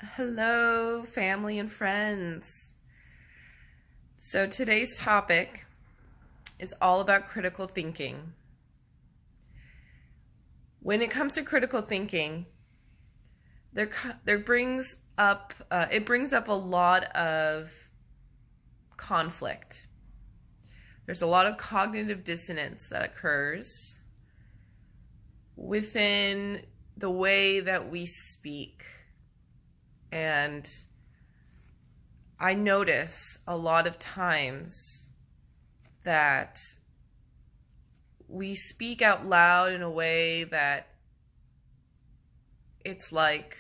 Hello, family and friends. So today's topic is all about critical thinking. When it comes to critical thinking, it brings up a lot of conflict. There's a lot of cognitive dissonance that occurs within the way that we speak. And I notice a lot of times that we speak out loud in a way that it's like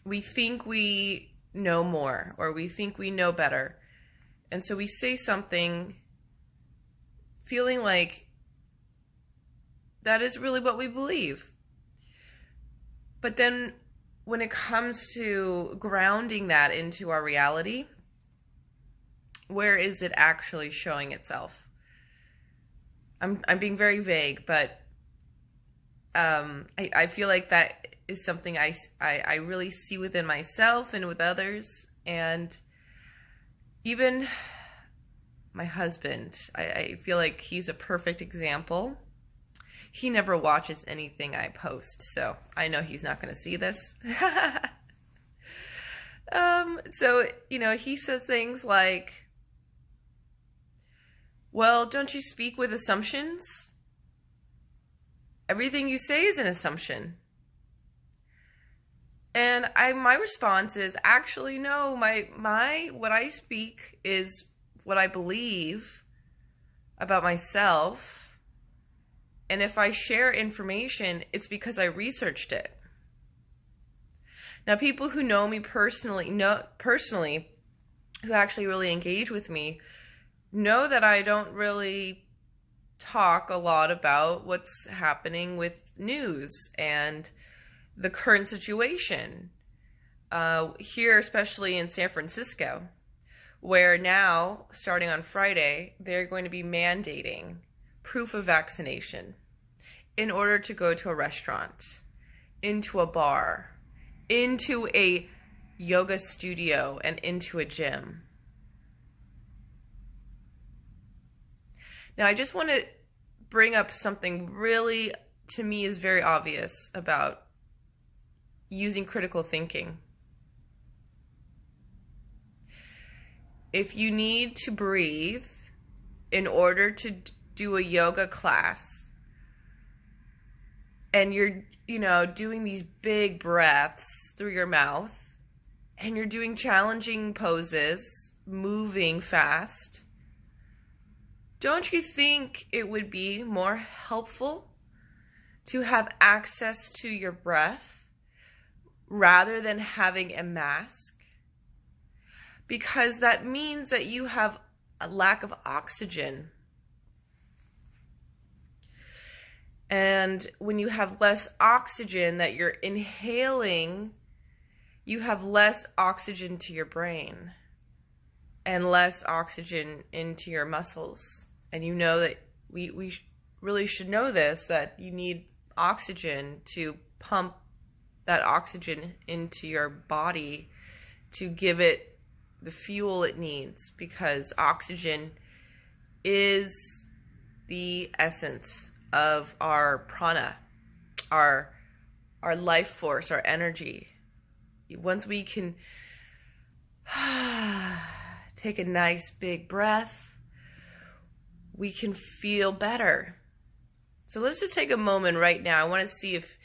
we think we know more or we think we know better. And so we say something feeling like that is really what we believe. But then when it comes to grounding that into our reality, where is it actually showing itself? I'm being very vague, but I feel like that is something I really see within myself and with others, and even my husband. I feel like he's a perfect example. He never watches anything I post, so I know he's not going to see this. So, he says things like, well, don't you speak with assumptions? Everything you say is an assumption. And my response is, actually, no, what I speak is what I believe about myself. And if I share information, it's because I researched it. Now, people who know me personally, who actually really engage with me, know that I don't really talk a lot about what's happening with news and the current situation. Here, especially in San Francisco, where now, starting on Friday, they're going to be mandating proof of vaccination in order to go to a restaurant, into a bar, into a yoga studio, and into a gym. Now, I just want to bring up something really, to me, is very obvious about using critical thinking. If you need to breathe in order to do a yoga class, and you're, doing these big breaths through your mouth, and you're doing challenging poses, moving fast, don't you think it would be more helpful to have access to your breath rather than having a mask? Because that means that you have a lack of oxygen. And when you have less oxygen that you're inhaling, you have less oxygen to your brain and less oxygen into your muscles. And you know that we really should know this, that you need oxygen to pump that oxygen into your body to give it the fuel it needs, because oxygen is the essence of our prana, our life force, our energy. Once we can take a nice big breath, we can feel better. So let's just take a moment right now. I want to see if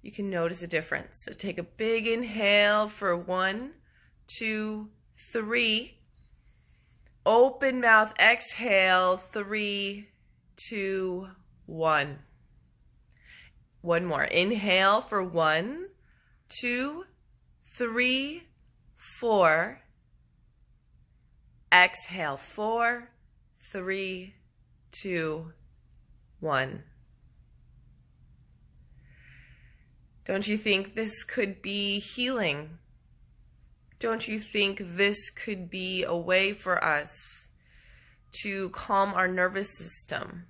you can notice a difference. So take a big inhale for 1, 2, 3. Open mouth exhale, 3, 2, 1. One more. Inhale for 1, 2, 3, 4. Exhale, 4, 3, 2, 1. Don't you think this could be healing? Don't you think this could be a way for us to calm our nervous system?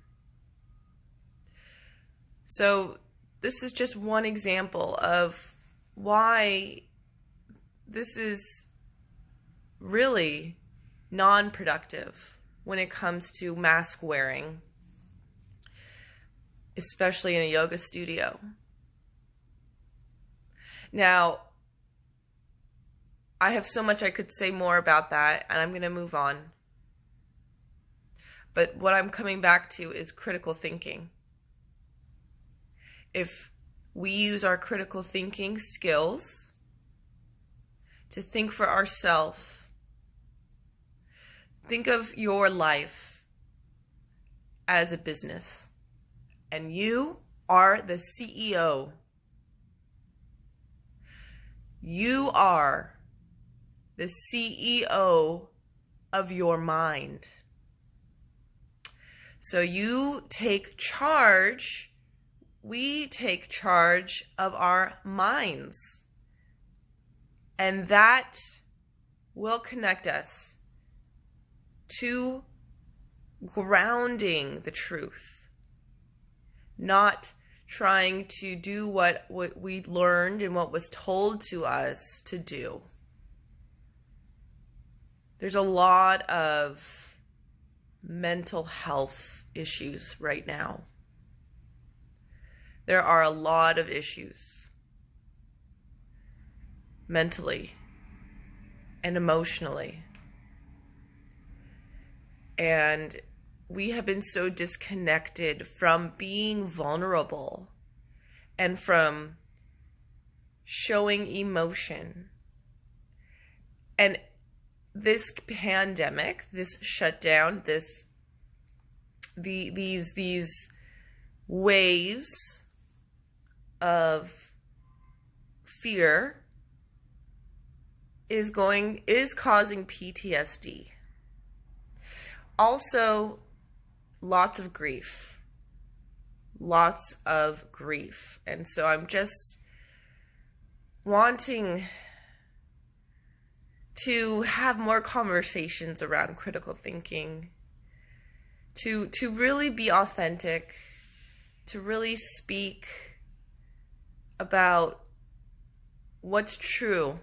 So this is just one example of why this is really non-productive when it comes to mask wearing, especially in a yoga studio. Now, I have so much I could say more about that, and I'm going to move on. But what I'm coming back to is critical thinking. If we use our critical thinking skills to think for ourselves, think of your life as a business, and you are the CEO. You are the CEO of your mind. So you take charge, we take charge of our minds. And that will connect us to grounding the truth, not trying to do what we learned and what was told to us to do. There's a lot of mental health issues right now. There are a lot of issues mentally and emotionally. And we have been so disconnected from being vulnerable and from showing emotion. And this pandemic, this shutdown, these waves of fear is causing PTSD. Also, lots of grief. And so I'm just wanting to have more conversations around critical thinking, to really be authentic, to really speak about what's true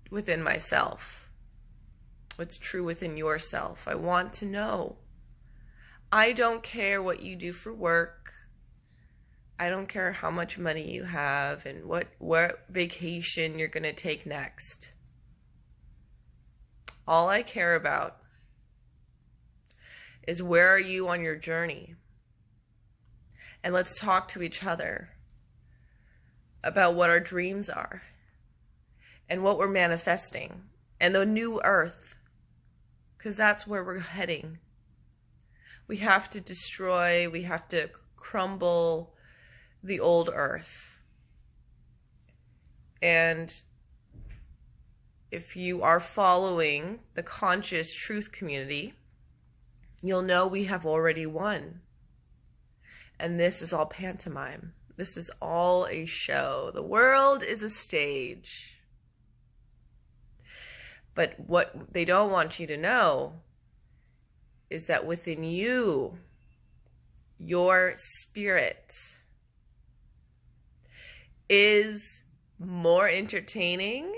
within myself, what's true within yourself. I want to know. I don't care what you do for work. I don't care how much money you have and what vacation you're going to take next. All I care about is where are you on your journey? And let's talk to each other about what our dreams are and what we're manifesting and the new earth, because that's where we're heading. We have to destroy, we have to crumble the old earth. And if you are following the conscious truth community, you'll know we have already won. And this is all pantomime. This is all a show. The world is a stage. But what they don't want you to know is that within you, your spirit is more entertaining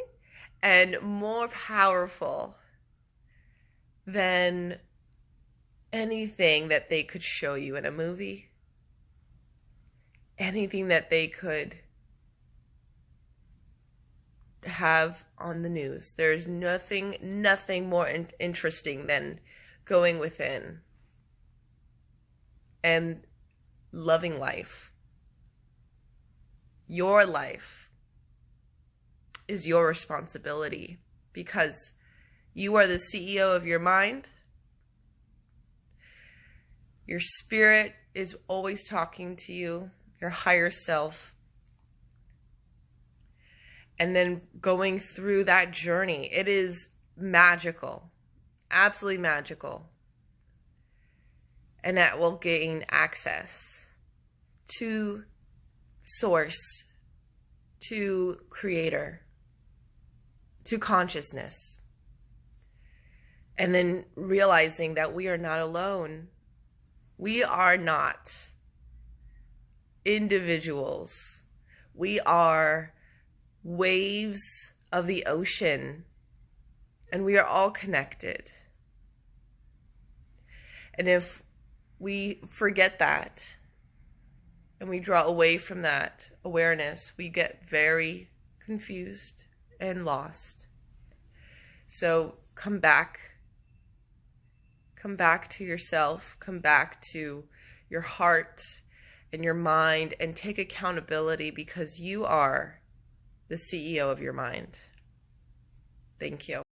and more powerful than anything that they could show you in a movie, anything that they could have on the news. There's nothing more interesting than going within and loving life. Your life is your responsibility because you are the CEO of your mind. Your spirit is always talking to you, your higher self. And then going through that journey, it is magical, absolutely magical. And that will gain access to source, to creator, to consciousness. And then realizing that we are not alone. We are not individuals. We are waves of the ocean, and we are all connected. And if we forget that and we draw away from that awareness, we get very confused and lost. So come back to yourself, come back to your heart and your mind, and take accountability, because you are the CEO of your mind. Thank you.